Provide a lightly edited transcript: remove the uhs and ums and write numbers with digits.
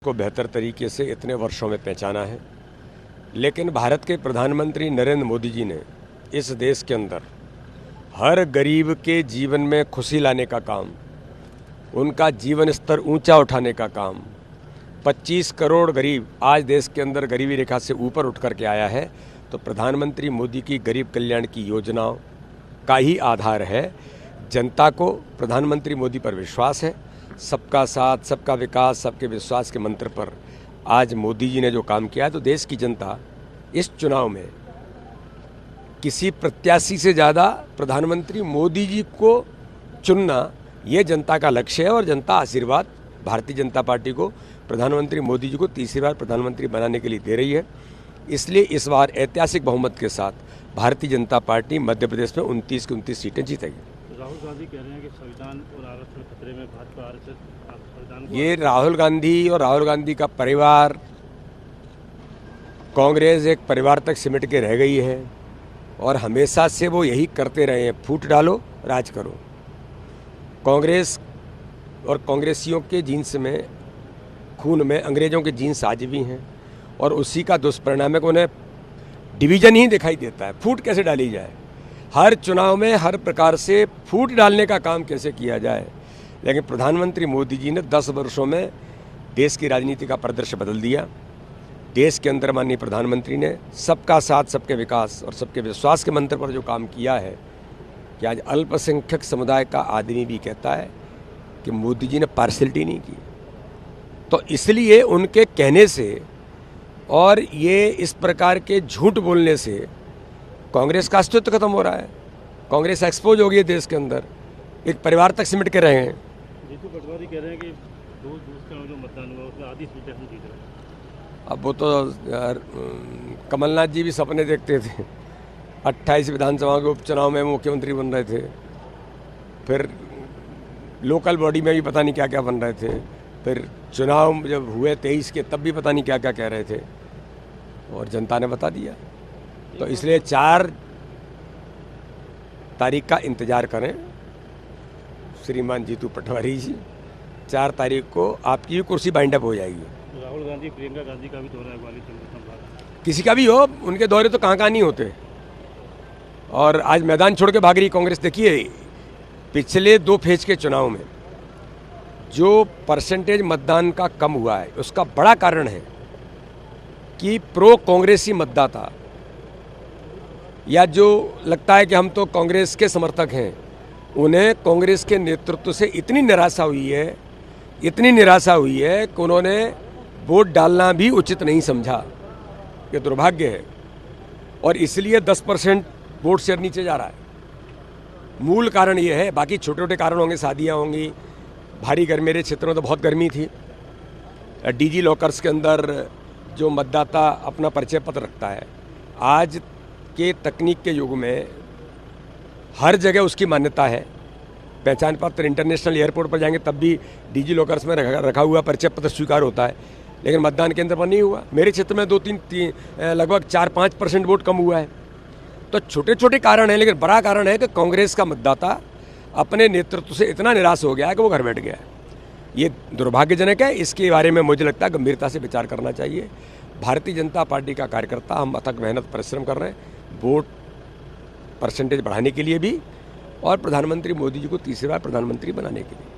को बेहतर तरीके से इतने वर्षों में पहचाना है, लेकिन भारत के प्रधानमंत्री नरेंद्र मोदी जी ने इस देश के अंदर हर गरीब के जीवन में खुशी लाने का काम, उनका जीवन स्तर ऊंचा उठाने का काम, 25 करोड़ गरीब आज देश के अंदर गरीबी रेखा से ऊपर उठ करके आया है। तो प्रधानमंत्री मोदी की गरीब कल्याण की योजनाओं का ही आधार है। जनता को प्रधानमंत्री मोदी पर विश्वास है। सबका साथ, सबका विकास, सबके विश्वास के मंत्र पर आज मोदी जी ने जो काम किया है, तो देश की जनता इस चुनाव में किसी प्रत्याशी से ज़्यादा प्रधानमंत्री मोदी जी को चुनना, ये जनता का लक्ष्य है। और जनता आशीर्वाद भारतीय जनता पार्टी को, प्रधानमंत्री मोदी जी को तीसरी बार प्रधानमंत्री बनाने के लिए दे रही है। इसलिए इस बार ऐतिहासिक बहुमत के साथ भारतीय जनता पार्टी मध्य प्रदेश में 29 की 29 सीटें जीतेगी। राहुल गांधी कह रहे हैं कि संविधान और आरक्षण खतरे में, भाजपा आरक्षण। ये राहुल गांधी और राहुल गांधी का परिवार, कांग्रेस एक परिवार तक सिमट के रह गई है और हमेशा से वो यही करते रहे हैं, फूट डालो राज करो। कांग्रेस और कांग्रेसियों के जीन्स में, खून में अंग्रेजों के जीन्स आज भी हैं और उसी का दुष्परिणाम है कि उन्हें डिवीजन ही दिखाई देता है, फूट कैसे डाली जाए। हर चुनाव में हर प्रकार से फूट डालने का काम कैसे किया जाए। लेकिन प्रधानमंत्री मोदी जी ने 10 वर्षों में देश की राजनीति का परिदृश्य बदल दिया। देश के अंदर माननीय प्रधानमंत्री ने सबका साथ, सबके विकास और सबके विश्वास के मंत्र पर जो काम किया है कि आज अल्पसंख्यक समुदाय का आदमी भी कहता है कि मोदी जी ने पार्शलिटी नहीं की। तो इसलिए उनके कहने से और ये इस प्रकार के झूठ बोलने से कांग्रेस का अस्तित्व खत्म हो रहा है। कांग्रेस एक्सपोज हो गई है देश के अंदर, एक परिवार तक सिमट के रहे हैं। जीतू पटवारी कह रहे हैं कि दूसरा जो मतदान हुआ उसमें आधी सीटें हम जीत रहे हैं। अब वो तो यार, कमलनाथ जी भी सपने देखते थे। 28 विधानसभा के उपचुनाव में मुख्यमंत्री बन रहे थे, फिर लोकल बॉडी में भी पता नहीं क्या क्या बन रहे थे, फिर चुनाव जब हुए 23 के तब भी पता नहीं क्या क्या कह रहे थे और जनता ने बता दिया। तो इसलिए 4 तारीख का इंतज़ार करें श्रीमान जीतू पटवारी जी। 4 तारीख को आपकी भी कुर्सी बाइंड अप हो जाएगी। राहुल गांधी, प्रियंका गांधी का भी दौरा है ग्वालियर में। किसी का भी हो, उनके दौरे तो कहाँ नहीं होते। और आज मैदान छोड़ के भाग रही कांग्रेस। देखिए, पिछले 2 फेज के चुनाव में जो परसेंटेज मतदान का कम हुआ है, उसका बड़ा कारण है कि प्रो कांग्रेसी मतदाता, या जो लगता है कि हम तो कांग्रेस के समर्थक हैं, उन्हें कांग्रेस के नेतृत्व से इतनी निराशा हुई है कि उन्होंने वोट डालना भी उचित नहीं समझा। ये दुर्भाग्य है और इसलिए 10% वोट शेयर नीचे जा रहा है। मूल कारण ये है, बाकी छोटे छोटे कारण होंगे, शादियाँ होंगी, भारी गर्मी, मेरे क्षेत्र में तो बहुत गर्मी थी। डीजी लॉकर्स के अंदर जो मतदाता अपना परिचय पत्र रखता है, आज के तकनीक के युग में हर जगह उसकी मान्यता है। पहचान पत्र इंटरनेशनल एयरपोर्ट पर जाएंगे तब भी डीजी लॉकर्स में रखा हुआ परिचय पत्र स्वीकार होता है, लेकिन मतदान केंद्र पर नहीं हुआ। मेरे क्षेत्र में 2-3 लगभग 4-5% वोट कम हुआ है। तो छोटे छोटे कारण हैं, लेकिन बड़ा कारण है कि कांग्रेस का मतदाता अपने नेतृत्व से इतना निराश हो गया है कि वो घर बैठ गया है। ये दुर्भाग्यजनक है। इसके बारे में मुझे लगता है गंभीरता से विचार करना चाहिए। भारतीय जनता पार्टी का कार्यकर्ता, हम अथक मेहनत परिश्रम कर रहे हैं वोट परसेंटेज बढ़ाने के लिए भी और प्रधानमंत्री मोदी जी को तीसरी बार प्रधानमंत्री बनाने के लिए।